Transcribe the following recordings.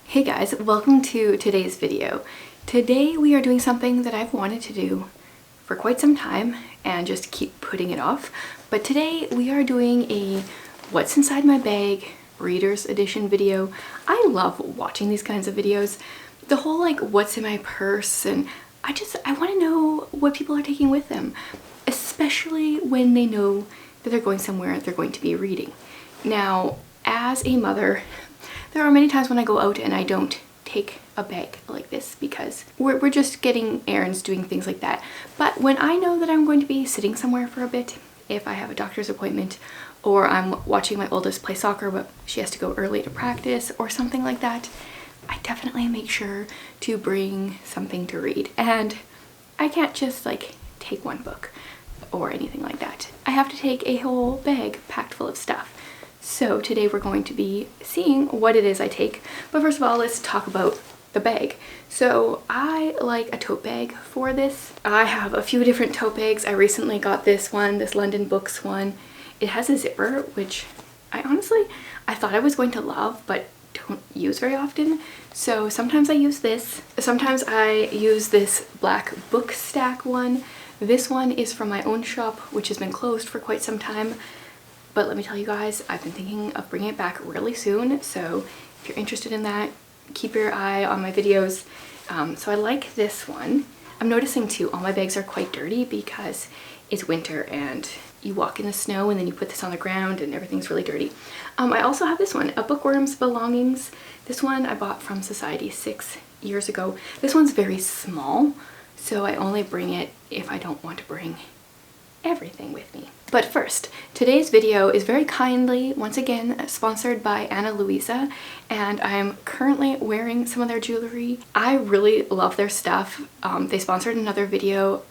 Hey guys, welcome to today's video. Today we are doing something that I've wanted to do for quite some time and just keep putting it off. But today we are doing a what's inside my bag reader's edition video. I love watching these kinds of videos. The whole like what's in my purse, and I want to know what people are taking with them, especially when they know that they're going somewhere they're going to be reading. Now, as a mother, there are many times when I go out and I don't take a bag like this because we're just getting errands, doing things like that. But when I know that I'm going to be sitting somewhere for a bit, if I have a doctor's appointment or I'm watching my oldest play soccer but she has to go early to practice or something like that, I definitely make sure to bring something to read. And I can't just like take one book or anything like that. I have to take a whole bag packed full of stuff. So today we're going to be seeing what it is I take. But first of all, let's talk about the bag. So I like a tote bag for this. I have a few different tote bags. I recently got this one, this London Books one. It has a zipper, which I thought I was going to love, but don't use very often. So sometimes I use this. Sometimes I use this black book stack one. This one is from my own shop, which has been closed for quite some time. But let me tell you guys, I've been thinking of bringing it back really soon. So if you're interested in that, keep your eye on my videos. So I like this one. I'm noticing too, all my bags are quite dirty because it's winter and you walk in the snow and then you put this on the ground and everything's really dirty. I also have this one, a Bookworm's Belongings. This one I bought from Society 6 years ago. This one's very small, so I only bring it if I don't want to bring everything with me. But first, today's video is very kindly, once again, sponsored by Ana Luisa, and I'm currently wearing some of their jewelry. I really love their stuff. They sponsored another video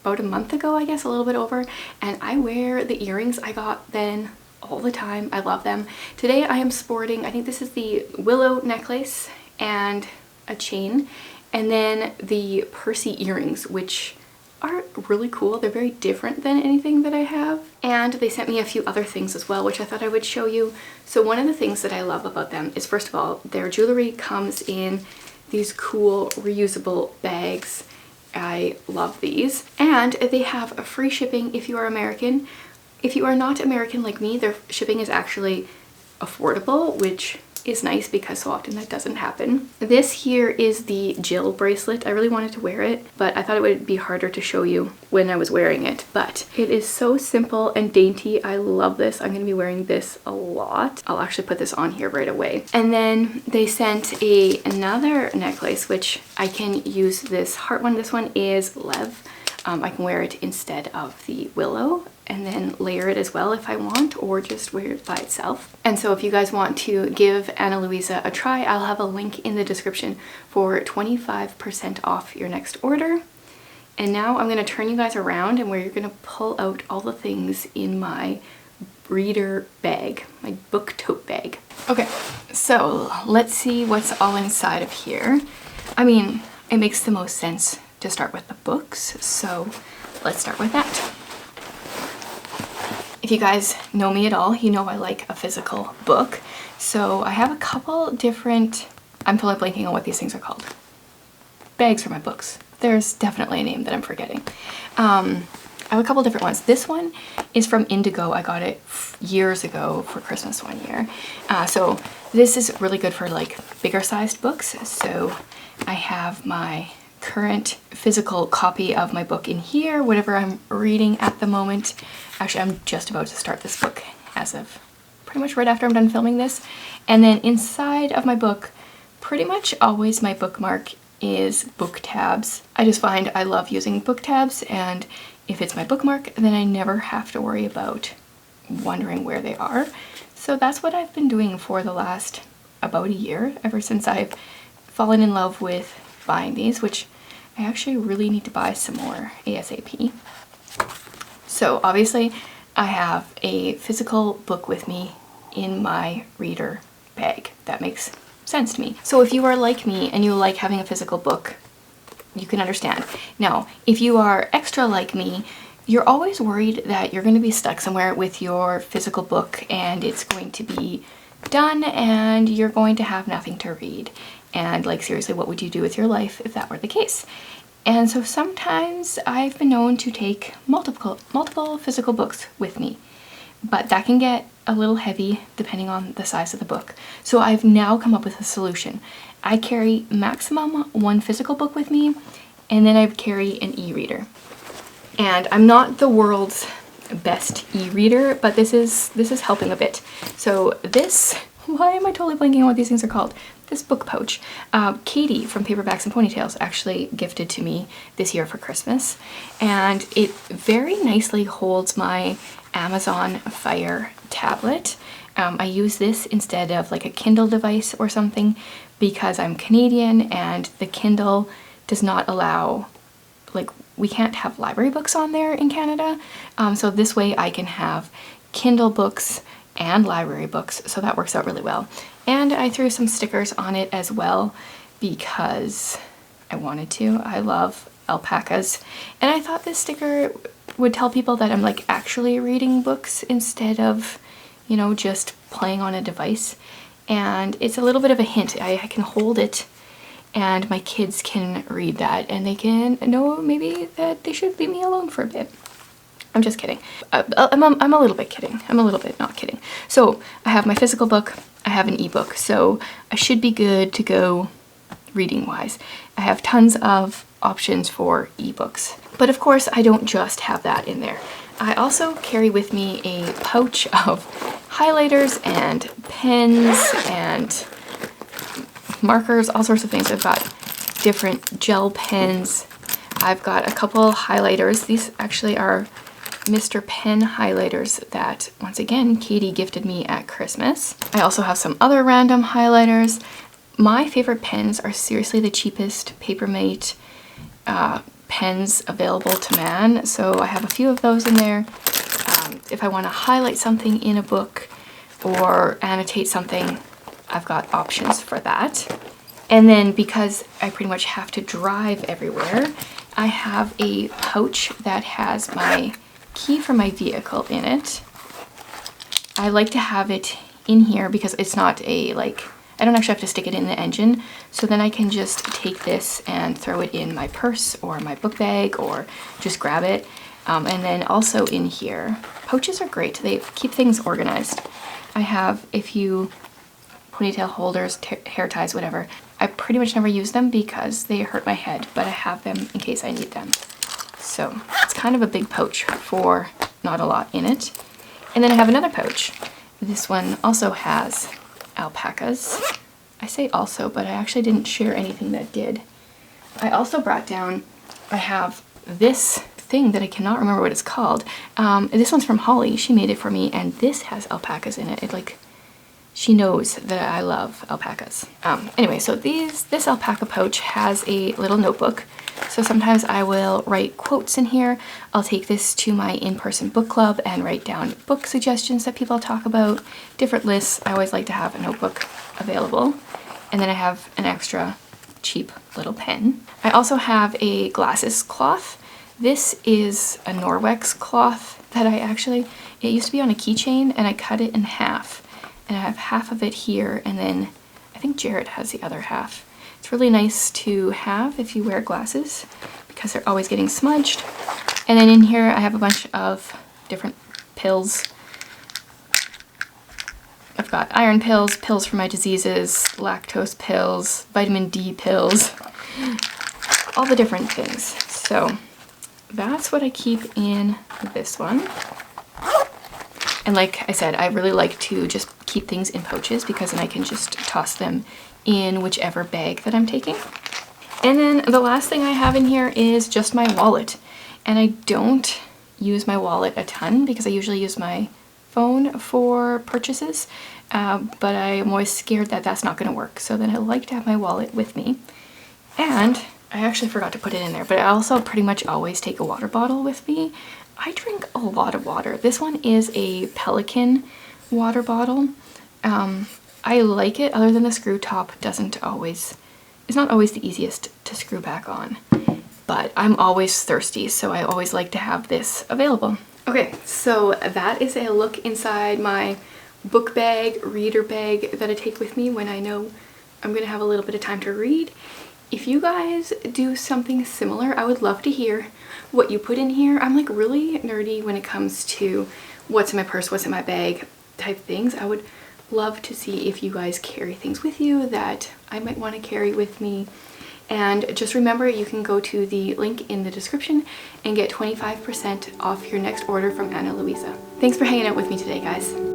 about a month ago, I guess, a little bit over, and I wear the earrings I got then all the time. I love them. Today I am sporting, I think this is the willow necklace and a chain, and then the Percy earrings, which are really cool. They're very different than anything that I have. And they sent me a few other things as well, which I thought I would show you. So one of the things that I love about them is, first of all, their jewelry comes in these cool reusable bags. I love these. And they have a free shipping if you are American. If you are not American like me, their shipping is actually affordable, which is nice because so often that doesn't happen. This here is the Jill bracelet. I really wanted to wear it, but I thought it would be harder to show you when I was wearing it. But it is so simple and dainty. I love this. I'm gonna be wearing this a lot. I'll actually put this on here right away. And then they sent another necklace, which I can use this heart one. This one is Lev. I can wear it instead of the willow and then layer it as well if I want, or just wear it by itself. And so if you guys want to give Ana Luisa a try, I'll have a link in the description for 25% off your next order. And now I'm gonna turn you guys around and where you're gonna pull out all the things in my reader bag, my book tote bag. Okay, so let's see what's all inside of here. I mean, it makes the most sense to start with the books, so let's start with that. If you guys know me at all, you know I like a physical book. So I have a couple different, I'm totally blanking on what these things are called. Bags for my books. There's definitely a name that I'm forgetting. I have a couple different ones. This one is from Indigo. I got it years ago for Christmas one year. So this is really good for like bigger sized books. So I have my current physical copy of my book in here, whatever I'm reading at the moment. Actually, I'm just about to start this book as of pretty much right after I'm done filming this. And then inside of my book, pretty much always my bookmark is book tabs. I just find I love using book tabs, and if it's my bookmark, then I never have to worry about wondering where they are. So that's what I've been doing for the last about a year, ever since I've fallen in love with buying these, which I actually really need to buy some more ASAP. So obviously I have a physical book with me in my reader bag. That makes sense to me. So if you are like me and you like having a physical book, you can understand. Now, if you are extra like me, you're always worried that you're going to be stuck somewhere with your physical book and it's going to be done and you're going to have nothing to read. And like, seriously, what would you do with your life if that were the case? And so sometimes I've been known to take multiple physical books with me, but that can get a little heavy depending on the size of the book. So I've now come up with a solution. I carry maximum one physical book with me, and then I carry an e-reader. And I'm not the world's best e-reader, but this is helping a bit. So this, why am I totally blanking on what these things are called? This book pouch. Katie from Paperbacks and Ponytails actually gifted to me this year for Christmas, and it very nicely holds my Amazon Fire tablet. I use this instead of like a Kindle device or something because I'm Canadian and the Kindle does not allow, like, we can't have library books on there in Canada. So this way I can have Kindle books and library books, so that works out really well. And I threw some stickers on it as well because I wanted to. I love alpacas, and I thought this sticker would tell people that I'm like actually reading books instead of, you know, just playing on a device. And it's a little bit of a hint. I can hold it and my kids can read that and they can know maybe that they should leave me alone for a bit. I'm just kidding. I'm a little bit kidding. I'm a little bit not kidding. So I have my physical book, I have an ebook, so I should be good to go reading wise. I have tons of options for ebooks. But of course I don't just have that in there. I also carry with me a pouch of highlighters and pens and markers, all sorts of things. I've got different gel pens. I've got a couple highlighters. These actually are Mr. Pen highlighters that, once again, Katie gifted me at Christmas. I also have some other random highlighters. My favorite pens are seriously the cheapest Papermate pens available to man, so I have a few of those in there. If I want to highlight something in a book or annotate something, I've got options for that. And then because I pretty much have to drive everywhere, I have a pouch that has my key for my vehicle in it. I like to have it in here because it's not a, like, I don't actually have to stick it in the engine, so then I can just take this and throw it in my purse or my book bag or just grab it. And then also in here, pouches are great. They keep things organized. I have a few ponytail holders, hair ties, whatever. I pretty much never use them because they hurt my head, but I have them in case I need them. So it's kind of a big pouch for not a lot in it. And then I have another pouch. This one also has alpacas. I say also, but I actually didn't share anything that did. I also brought down, I have this thing that I cannot remember what it's called. This one's from Holly. She made it for me, and this has alpacas in it. It like, she knows that I love alpacas. Anyway, so this alpaca pouch has a little notebook. So sometimes I will write quotes in here. I'll take this to my in-person book club and write down book suggestions that people talk about, different lists. I always like to have a notebook available. And then I have an extra cheap little pen. I also have a glasses cloth. This is a Norwex cloth that it used to be on a keychain and I cut it in half. And I have half of it here, and then I think Jared has the other half. It's really nice to have if you wear glasses because they're always getting smudged. And then in here I have a bunch of different pills. I've got iron pills, pills for my diseases, lactose pills, vitamin D pills, all the different things. So that's what I keep in this one. And like I said, I really like to just keep things in pouches because then I can just toss them in whichever bag that I'm taking. And then the last thing I have in here is just my wallet. And I don't use my wallet a ton because I usually use my phone for purchases, but I'm always scared that that's not going to work. So then I like to have my wallet with me. And I actually forgot to put it in there, but I also pretty much always take a water bottle with me. I drink a lot of water. This one is a Pelican water bottle. I like it, other than the screw top it's not always the easiest to screw back on. But I'm always thirsty, so I always like to have this available. Okay, so that is a look inside my book bag, reader bag that I take with me when I know I'm gonna have a little bit of time to read. If you guys do something similar, I would love to hear what you put in here. I'm like really nerdy when it comes to what's in my purse, what's in my bag type things. I would love to see if you guys carry things with you that I might want to carry with me. And just remember, you can go to the link in the description and get 25% off your next order from Ana Luisa. Thanks for hanging out with me today, guys.